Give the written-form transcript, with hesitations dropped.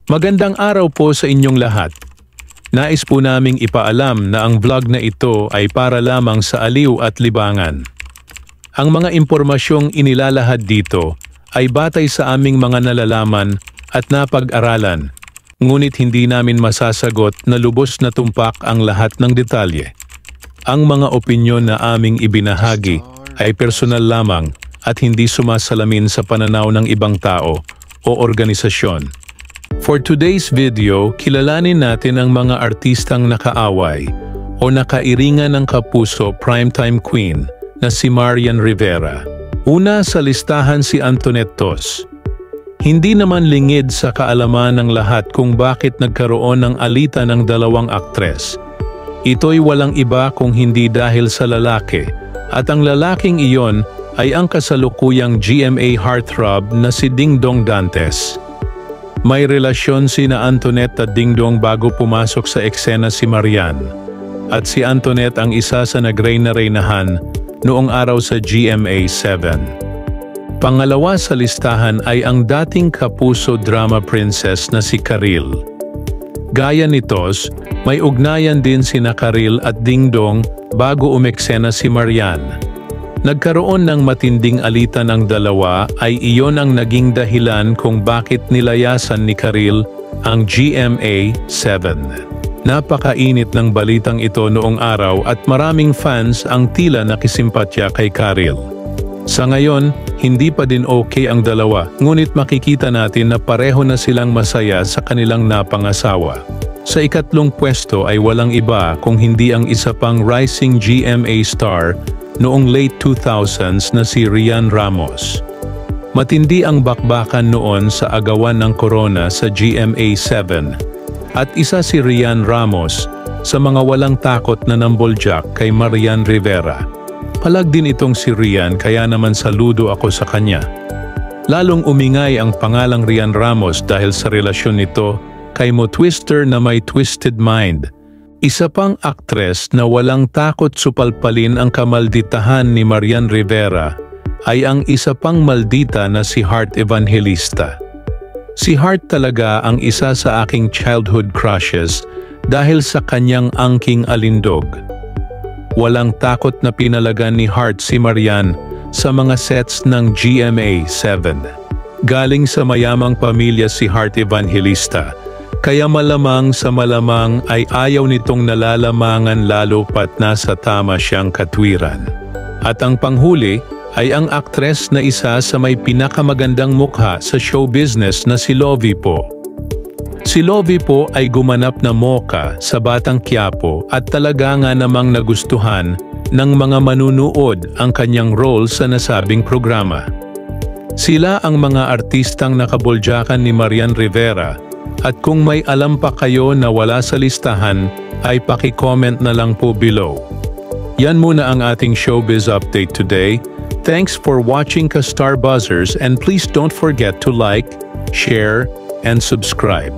Magandang araw po sa inyong lahat. Nais po naming ipaalam na ang vlog na ito ay para lamang sa aliw at libangan. Ang mga impormasyong inilalahad dito ay batay sa aming mga nalalaman at napag-aralan, ngunit hindi namin masasagot na lubos na tumpak ang lahat ng detalye. Ang mga opinyon na aming ibinahagi ay personal lamang at hindi sumasalamin sa pananaw ng ibang tao o organisasyon. For today's video, kilalanin natin ang mga artistang nakaaway o nakairingan ng kapuso primetime queen na si Marian Rivera. Una sa listahan si Antoinette Tos. Hindi naman lingid sa kaalaman ng lahat kung bakit nagkaroon ng alitan ng dalawang aktres. Ito'y walang iba kung hindi dahil sa lalaki, at ang lalaking iyon ay ang kasalukuyang GMA heartthrob na si Dingdong Dantes. May relasyon sina Antoinette at Dingdong bago pumasok sa eksena si Marian, at si Antoinette ang isa sa nagreyna-reynahan noong araw sa GMA 7. Pangalawa sa listahan ay ang dating kapuso drama princess na si Karil. Gaya nitos, may ugnayan din sina Karil at Dingdong bago umeksena si Marian. Nagkaroon ng matinding alitan ng dalawa ay iyon ang naging dahilan kung bakit nilayasan ni Karil ang GMA 7. Napakainit ng balitang ito noong araw at maraming fans ang tila nakisimpatya kay Karil. Sa ngayon, hindi pa din okay ang dalawa, ngunit makikita natin na pareho na silang masaya sa kanilang napangasawa. Sa ikatlong pwesto ay walang iba kung hindi ang isa pang rising GMA star noong late 2000s na si Rian Ramos. Matindi ang bakbakan noon sa agawan ng corona sa GMA 7 at isa si Rian Ramos sa mga walang takot na namboljak kay Marian Rivera. Palag din itong si Rian kaya naman saludo ako sa kanya. Lalong umingay ang pangalang Rian Ramos dahil sa relasyon nito kay Mo Twister na may twisted mind. Isa pang aktres na walang takot supalpalin ang kamalditahan ni Marian Rivera ay ang isa pang maldita na si Heart Evangelista. Si Heart talaga ang isa sa aking childhood crushes dahil sa kanyang angking alindog. Walang takot na pinalagan ni Heart si Marian sa mga sets ng GMA 7. Galing sa mayamang pamilya si Heart Evangelista, kaya malamang sa malamang ay ayaw nitong nalalamangan lalo pat nasa tama siyang katwiran. At ang panghuli ay ang aktres na isa sa may pinakamagandang mukha sa show business na si Lovie Po. Si Lovie Po ay gumanap na moka sa Batang Quiapo at talaga nga namang nagustuhan ng mga manunood ang kanyang role sa nasabing programa. Sila ang mga artistang nakaboljakan ni Marian Rivera. At kung may alam pa kayo na wala sa listahan, ay paki-comment na lang po below. Yan muna ang ating showbiz update today. Thanks for watching Ka-Star Buzzers and please don't forget to like, share, and subscribe.